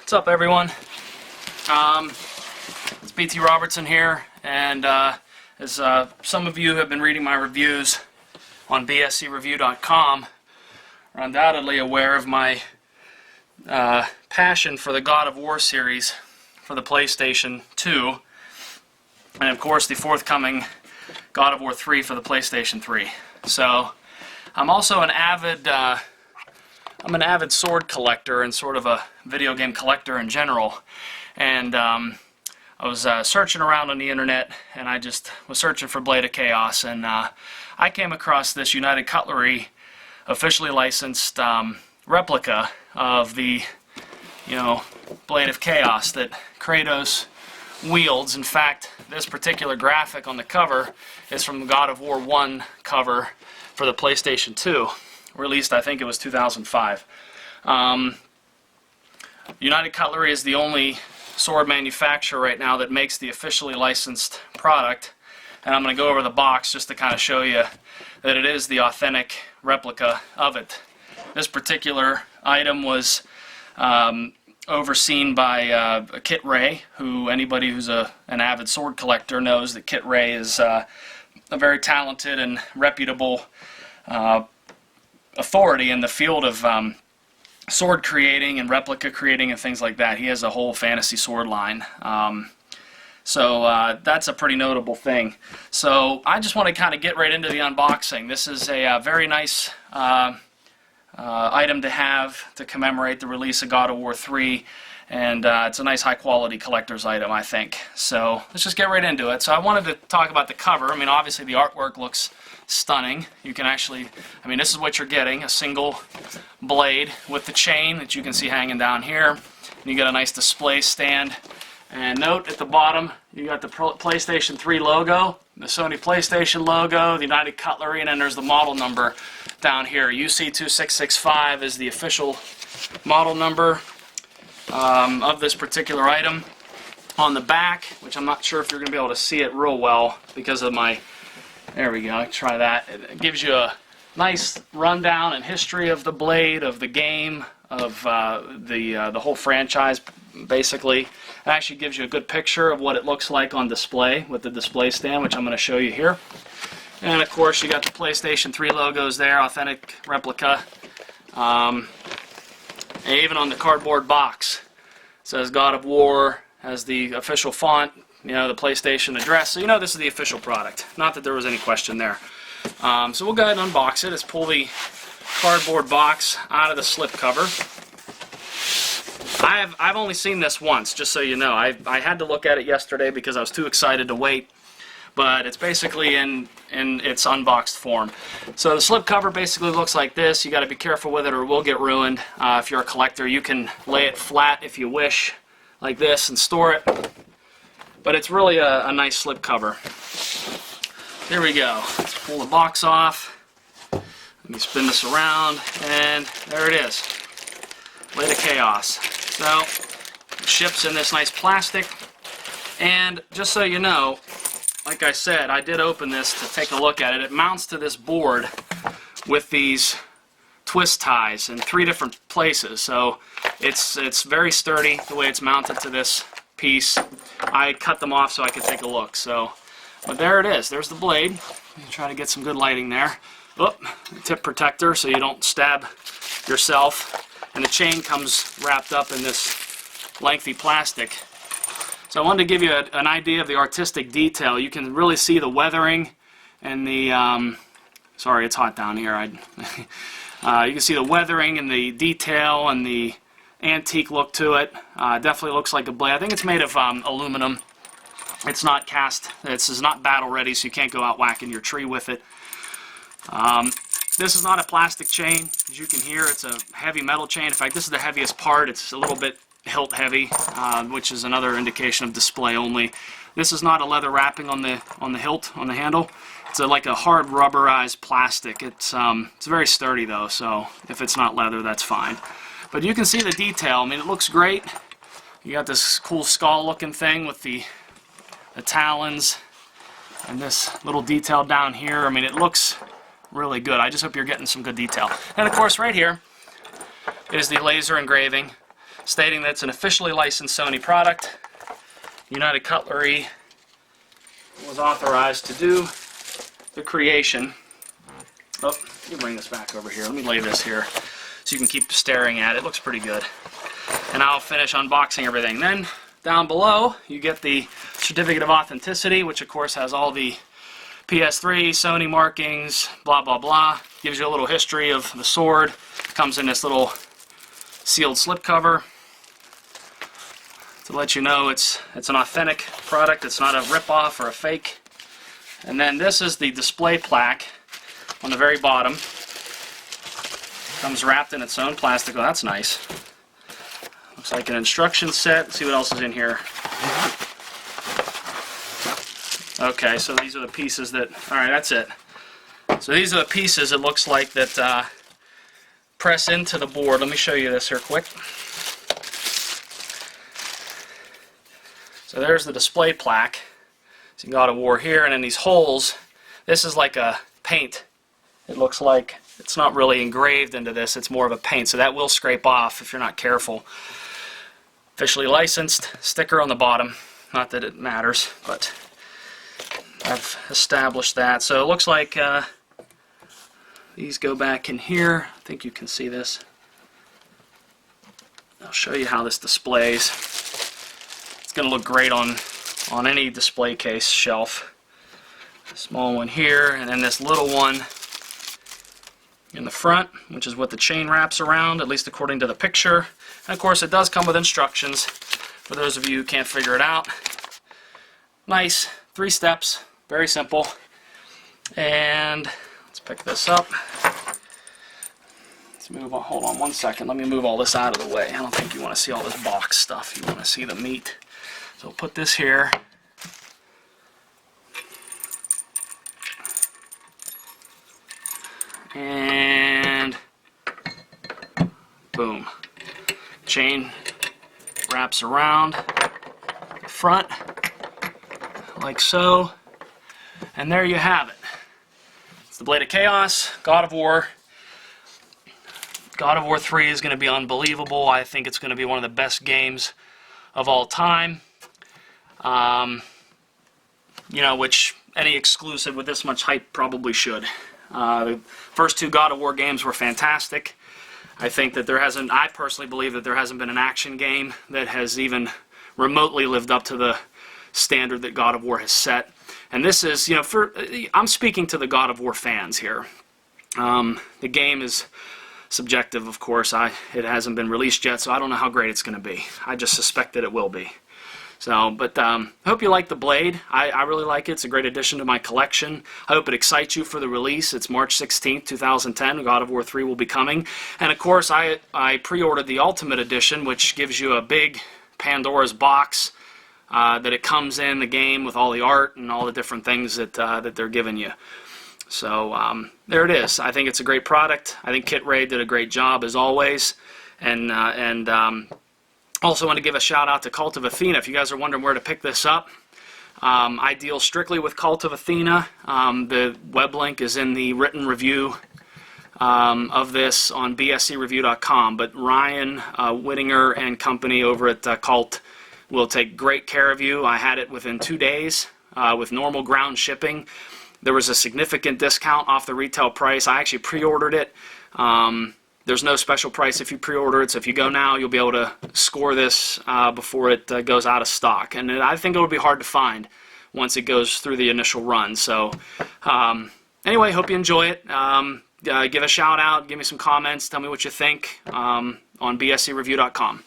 What's up, everyone? It's BT Robertson here, and as some of you have been reading my reviews on bscreview.com, are undoubtedly aware of my passion for the God of War series for the PlayStation 2, and of course the forthcoming God of War 3 for the PlayStation 3. So I'm also an avid sword collector and sort of a video game collector in general, and I was searching around on the internet, and I just was searching for Blade of Chaos, and I came across this United Cutlery officially licensed replica of the, Blade of Chaos that Kratos wields. In fact, this particular graphic on the cover is from the God of War 1 cover for the PlayStation 2, released, I think it was 2005. United Cutlery is the only sword manufacturer right now that makes the officially licensed product, and I'm going to go over the box just to kind of show you that it is the authentic replica of it. This particular item was overseen by Cutlery, who anybody who's an avid sword collector knows that Cutlery is a very talented and reputable authority in the field of sword creating and replica creating and things like that. He has a whole fantasy sword line. So that's a pretty notable thing. So I just want to kind of get right into the unboxing. This is a very nice item to have to commemorate the release of God of War 3, and it's a nice high quality collector's item, I think. So let's just get right into it. So I wanted to talk about the cover. I mean, obviously the artwork looks stunning. You can actually, this is what you're getting, a single blade with the chain that you can see hanging down here. And you get a nice display stand. And note at the bottom, you got the PlayStation 3 logo, the Sony PlayStation logo, the United Cutlery, and then there's the model number down here. UC2665 is the official model number of this particular item. On the back, which I'm not sure if you're going to be able to see it real well because of my... There we go, try that. It gives you a nice rundown and history of the Blade, of the game, of the whole franchise, basically. It actually gives you a good picture of what it looks like on display with the display stand, which I'm going to show you here. And of course, you got the PlayStation 3 logos there, authentic replica. And even on the cardboard box, it says God of War, has the official font, the PlayStation address, so this is the official product. Not that there was any question there. So we'll go ahead and unbox it. Let's pull the cardboard box out of the slip cover. I've only seen this once, just so you know. I had to look at it yesterday because I was too excited to wait, but it's basically in its unboxed form. So the slip cover basically looks like this. You got to be careful with it or it will get ruined. If you're a collector, you can lay it flat if you wish, like this, and store it. But it's really a nice slip cover. Here we go. Let's pull the box off. Let me spin this around, and there it is. Blade of Chaos. So, it ships in this nice plastic. And just so you know, like I said, I did open this to take a look at it. It mounts to this board with these twist ties in 3 different places. So it's very sturdy the way it's mounted to this piece. I cut them off so I could take a look. But there it is. There's the blade. Try to get some good lighting there. Oh, tip protector so you don't stab yourself. And the chain comes wrapped up in this lengthy plastic. So I wanted to give you an idea of the artistic detail. You can really see the weathering and the... sorry, it's hot down here. You can see the weathering and the detail and the antique look to it. Definitely looks like a blade. I think it's made of aluminum. It's not cast. This is not battle ready, so you can't go out whacking your tree with it. This is not a plastic chain. As you can hear, it's a heavy metal chain. In fact, this is the heaviest part. It's a little bit hilt heavy, which is another indication of display only. This is not a leather wrapping on the hilt, on the handle. It's like a hard rubberized plastic. It's very sturdy though, so if it's not leather, that's fine. But you can see the detail. It looks great. You got this cool skull looking thing with the talons and this little detail down here. It looks really good. I just hope you're getting some good detail. And of course right here is the laser engraving. stating that it's an officially licensed Sony product. United Cutlery was authorized to do the creation. Oh, let me bring this back over here. Let me lay this here so you can keep staring at it. It looks pretty good. And I'll finish unboxing everything. Then down below you get the certificate of authenticity, which of course has all the PS3, Sony markings, blah blah blah. Gives you a little history of the sword. Comes in this little sealed slipcover to let you know it's an authentic product. It's not a rip-off or a fake. And then this is the display plaque on the very bottom. Comes wrapped in its own plastic. Oh, that's nice. Looks like an instruction set. Let's see what else is in here. Okay, so these are the pieces that... Alright, that's it. So these are the pieces, it looks like, that press into the board. Let me show you this here quick. So there's the display plaque. So God of War here, and then these holes. This is like a paint. It looks like it's not really engraved into this, it's more of a paint, so that will scrape off if you're not careful. Officially licensed, sticker on the bottom. Not that it matters, but I've established that. So it looks like these go back in here. I think you can see this. I'll show you how this displays. It's going to look great on any display case shelf. A small one here, and then this little one in the front, which is what the chain wraps around, at least according to the picture. And of course it does come with instructions for those of you who can't figure it out. Nice, 3 steps, very simple. And let's pick this up. Let's move on, hold on one second, let me move all this out of the way. I don't think you want to see all this box stuff, you want to see the meat. So we'll put this here. And boom. Chain wraps around the front like so. And there you have it. It's the Blade of Chaos, God of War. God of War 3 is going to be unbelievable. I think it's going to be one of the best games of all time. You know, which any exclusive with this much hype probably should. The first 2 God of War games were fantastic. I think that I personally believe that there hasn't been an action game that has even remotely lived up to the standard that God of War has set. And this is, you know, I'm speaking to the God of War fans here. The game is subjective, of course. It hasn't been released yet, so I don't know how great it's going to be. I just suspect that it will be. So, but I hope you like the Blade. I really like it. It's a great addition to my collection. I hope it excites you for the release. It's March 16th, 2010. God of War 3 will be coming. And of course, I pre-ordered the Ultimate Edition, which gives you a big Pandora's box that it comes in the game with all the art and all the different things that they're giving you. So there it is. I think it's a great product. I think Cutlery did a great job as always. And also want to give a shout out to Cult of Athena. If you guys are wondering where to pick this up, I deal strictly with Cult of Athena. The web link is in the written review of this on bscreview.com. But Ryan Whittinger and company over at Cult will take great care of you. I had it within 2 days with normal ground shipping. There was a significant discount off the retail price. I actually pre-ordered it. There's no special price if you pre-order it, so if you go now, you'll be able to score this before it goes out of stock. And I think it'll be hard to find once it goes through the initial run. So anyway, hope you enjoy it. Give a shout out, give me some comments, tell me what you think on bscreview.com.